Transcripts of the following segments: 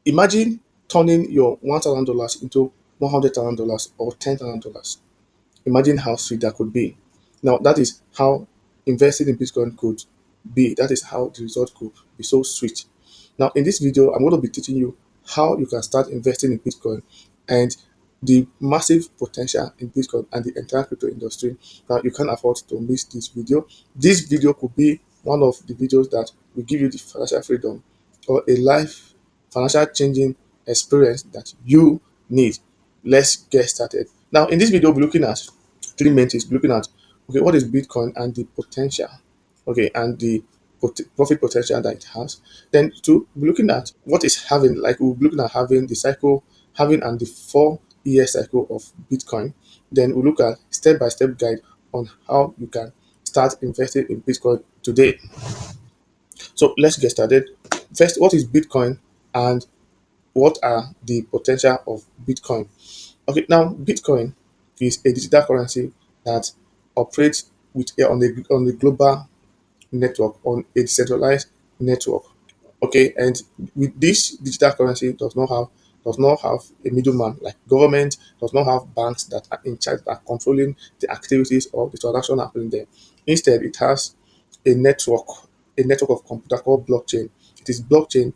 Imagine turning your $1,000 into $100,000 or $10,000. Imagine how sweet that could be. Now, that is how investing in Bitcoin could be. That is how the result could be so sweet. Now, in this video, I'm going to be teaching you how you can start investing in Bitcoin and the massive potential in Bitcoin and the entire crypto industry. Now, you can't afford to miss this video. This video could be one of the videos that will give you the financial freedom or a life financial changing experience that you need. Let's get started. Now, in this video, we'll be looking at three main things. We're looking at, okay, what is Bitcoin and the potential, okay, and the profit potential that it has. Then two, we're looking at what is halving. Like we'll be looking at having the cycle, having and the 4 year cycle of Bitcoin. Then we'll look at step by step guide on how you can start investing in Bitcoin today. So let's get started. First, what is Bitcoin and what are the potential of Bitcoin? Okay, now Bitcoin is a digital currency that operates on the global network, on a decentralized network. Okay, and with this digital currency does not have a middleman like government, does not have banks that are in charge, that are controlling the activities or the transaction happening there. Instead, it has a network, a network of computer called blockchain. It is blockchain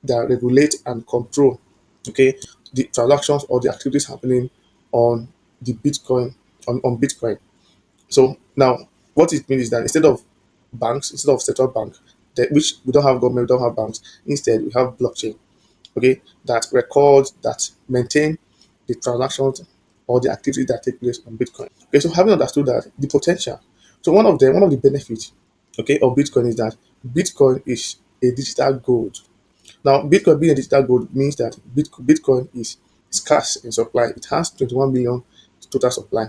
that regulate and control, okay, the transactions or the activities happening on the Bitcoin on Bitcoin. So now what it means is that instead of central bank, that which we don't have government, we don't have banks, instead we have blockchain, okay, that records, that maintain the transactions or the activities that take place on Bitcoin. Okay, so having understood that, the potential. So one of the benefits, okay, of Bitcoin is that Bitcoin is a digital gold. Now, Bitcoin being a digital gold means that Bitcoin is scarce in supply. It has 21 million total supply,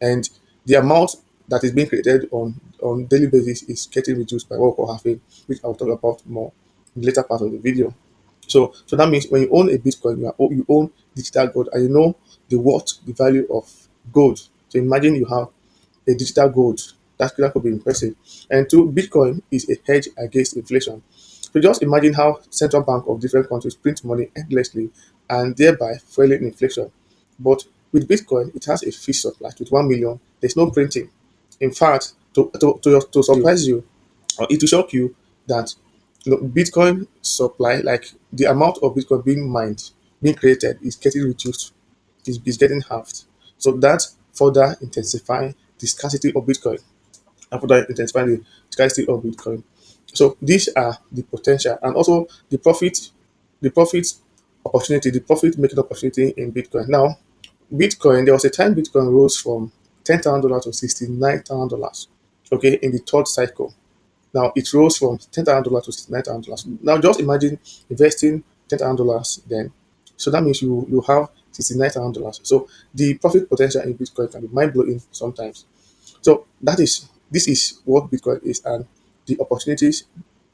and the amount that is being created on daily basis is getting reduced by what we call halving, which I'll talk about more in the later part of the video. So that means when you own a Bitcoin, you own digital gold, and you know the value of gold. So imagine you have a digital gold. That could be impressive. And two, Bitcoin is a hedge against inflation. So just imagine how central bank of different countries print money endlessly and thereby fueling inflation. But with Bitcoin, it has a fixed supply with 1 million. There's no printing. In fact, to surprise you, or it will shock you that Bitcoin supply, like the amount of Bitcoin being mined, being created, is getting reduced, is getting halved. So that further intensifying the scarcity of Bitcoin and further intensifying the scarcity of Bitcoin. So these are the potential and also the profit opportunity, the profit making opportunity in Bitcoin. Now, Bitcoin, there was a time Bitcoin rose from $10,000 to $69,000. Okay, in the third cycle. Now it rose from $10,000 to $69,000. Now just imagine investing $10,000 then. So that means you have $69,000. So the profit potential in Bitcoin can be mind blowing sometimes. So this is what Bitcoin is and the opportunities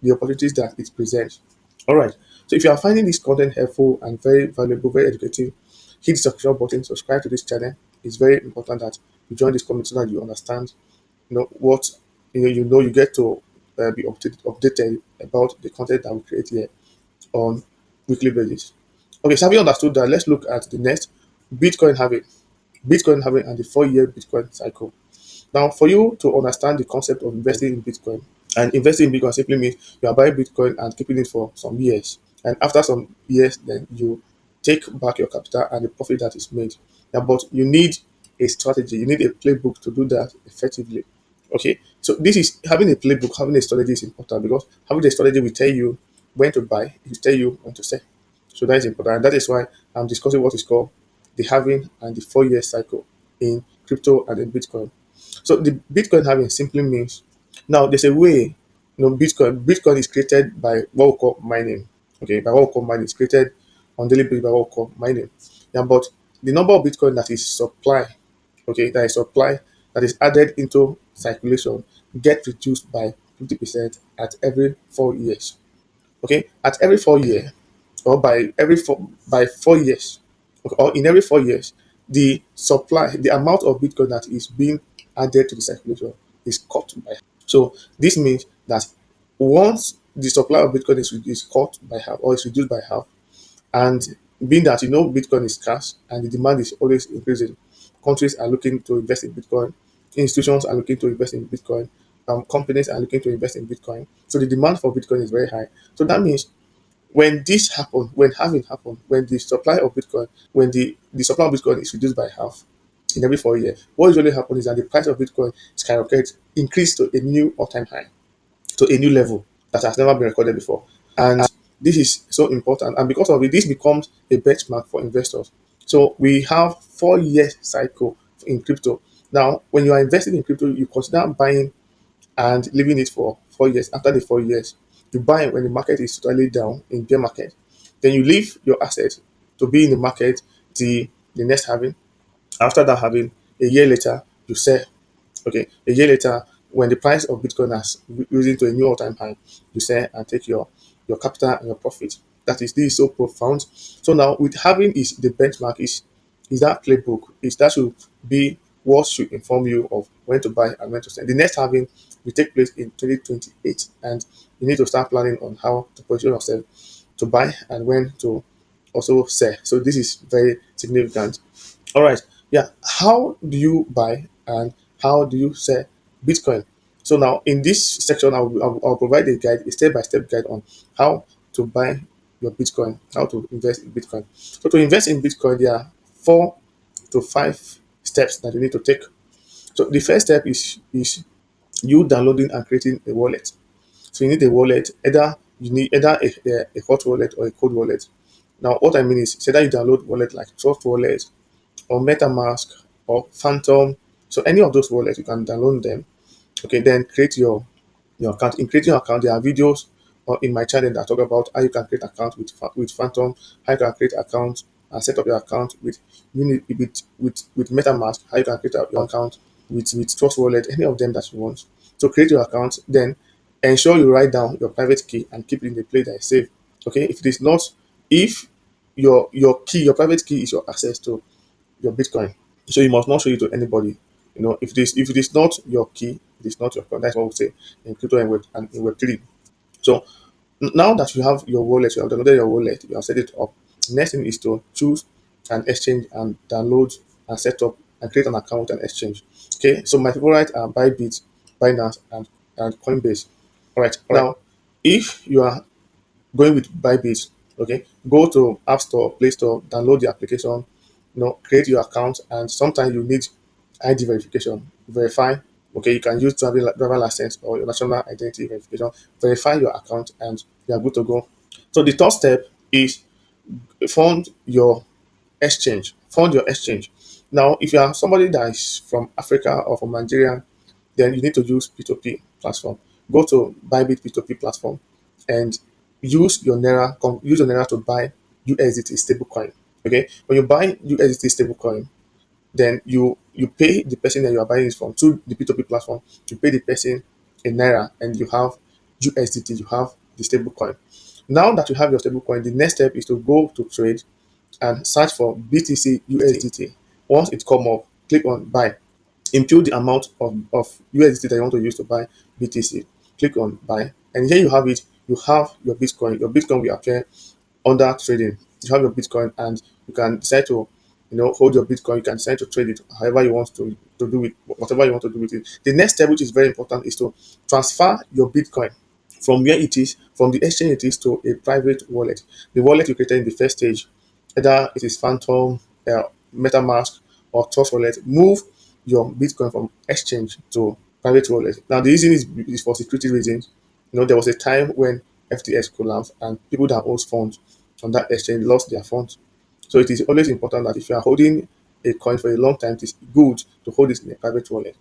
that it presents. All right. So if you are finding this content helpful and very valuable, very educative, hit the subscribe button, subscribe to this channel. It's very important that you join this community so that you understand, what you get to be updated about the content that we create here on weekly basis. Okay, so having understood that, let's look at the next Bitcoin having and the 4 year Bitcoin cycle. Now, for you to understand the concept of investing in Bitcoin, and investing in Bitcoin simply means you are buying Bitcoin and keeping it for some years. And after some years, then you take back your capital and the profit that is made. Now, but you need a strategy, you need a playbook to do that effectively. Okay, so this is having a playbook, having a strategy is important because having a strategy will tell you when to buy, it will tell you when to sell. So that is important. And that is why I'm discussing what is called the halving and the 4 year cycle in crypto and in Bitcoin. So the Bitcoin halving simply means, now there's a way, Bitcoin is created by what we call mining. Okay, by what we call mining, it's created on daily basis by what we call mining. Yeah, but the number of Bitcoin that is supply, okay, that is added into circulation get reduced by 50% at every 4 years. Okay, at every 4 year, or by 4 years, okay, or in every 4 years, the amount of Bitcoin that is being added to the circulation is cut by half. So this means that once the supply of Bitcoin is cut by half or is reduced by half, And being that Bitcoin is scarce and the demand is always increasing, countries are looking to invest in Bitcoin, institutions are looking to invest in Bitcoin, companies are looking to invest in Bitcoin. So the demand for Bitcoin is very high. So that means when this happen, when halving happen, when the supply of Bitcoin, when the supply of Bitcoin is reduced by half in every 4 years, what usually happens is that the price of Bitcoin skyrockets, increase to a new all-time high, to a new level that has never been recorded before. And this is so important. And because of it, this becomes a benchmark for investors. So we have 4 year cycle in crypto. Now, when you are investing in crypto, you consider buying and leaving it for 4 years. After the 4 years, you buy when the market is totally down in bear market. Then you leave your asset to be in the market the next halving. After that halving, a year later, you sell. Okay, a year later, when the price of Bitcoin has risen to a new all-time high, you sell and take your capital and your profit. This is so profound. So now with having is the benchmark is that playbook is that should be what should inform you of when to buy and when to sell. The next halving will take place in 2028, and you need to start planning on how to position yourself to buy and when to also sell. So this is very significant. All right. Yeah. How do you buy and how do you sell Bitcoin? So now in this section, I'll provide a guide, a step-by-step guide on how to buy your Bitcoin, how to invest in Bitcoin. So to invest in Bitcoin, there are 4 to 5 steps that you need to take. So the first step is you downloading and creating a wallet. So you need a wallet. Either you need either a hot wallet or a cold wallet. Now, what I mean is, say that you download wallet like Trust Wallet or MetaMask or Phantom. So any of those wallets, you can download them. Okay, then create your account. In creating your account, there are videos in my channel that talk about how you can create account with Phantom, how you can create account and set up your account with with MetaMask, how you can create your account with Trust Wallet, any of them that you want. So create your account, then ensure you write down your private key and keep it in the place that is safe. Okay, if it is not, if your private key is your access to your Bitcoin. So you must not show it to anybody. If it is not your key, it is not your account. That's what we say in crypto and in Web3. So now that you have your wallet, you have downloaded your wallet, you have set it up. Next thing is to choose an exchange and download and set up and create an account and exchange. Okay, so my favorite are Bybit, Binance, and Coinbase. All right. Now, if you are going with Bybit, okay, go to App Store, Play Store, download the application, create your account, and sometimes you need ID verification. Verify, okay, you can use driver license or your national identity verification. Verify your account, and you are good to go. So the third step is fund your exchange. Fund your exchange. Now, if you are somebody that is from Africa or from Nigeria, then you need to use P2P platform. Go to Bybit P2P platform and use your Naira to buy USDT stablecoin. Okay, when you buy USDT stablecoin, then you pay the person that you are buying it from through the P2P platform. You pay the person in Naira, and you have USDT. You have the stablecoin. Now that you have your stablecoin, the next step is to go to trade and search for BTC USDT. Once it come up, click on buy. Input the amount of USDT that you want to use to buy BTC. Click on buy, and here you have it. You have your Bitcoin. Your Bitcoin will appear under trading. You have your Bitcoin, and you can decide to, hold your Bitcoin. You can decide to trade it however you want to do it, whatever you want to do with it. The next step, which is very important, is to transfer your Bitcoin from where it is, from the exchange it is, to a private wallet. The wallet you created in the first stage, either it is Phantom, MetaMask, or Trust Wallet. Move your Bitcoin from exchange to private wallet. Now, the reason is for security reasons. There was a time when FTX collapsed and people that owns funds on that exchange lost their funds. So it is always important that if you are holding a coin for a long time, it is good to hold it in a private wallet.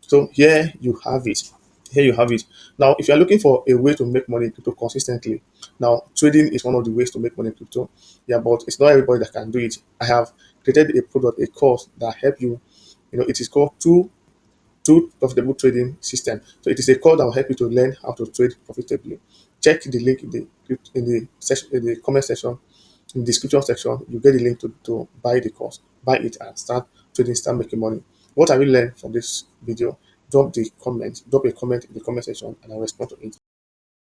So here you have it. Here you have it. Now, if you are looking for a way to make money in crypto consistently, now trading is one of the ways to make money in crypto. Yeah, but it's not everybody that can do it. I have created a product, a course that help you. It is called two profitable trading system. So it is a course that will help you to learn how to trade profitably. Check the link in the comment section, in the description section. You get the link to buy the course, buy it, and start trading, start making money. What have you learned from this video? Drop a comment in the comment section, and I'll respond to it.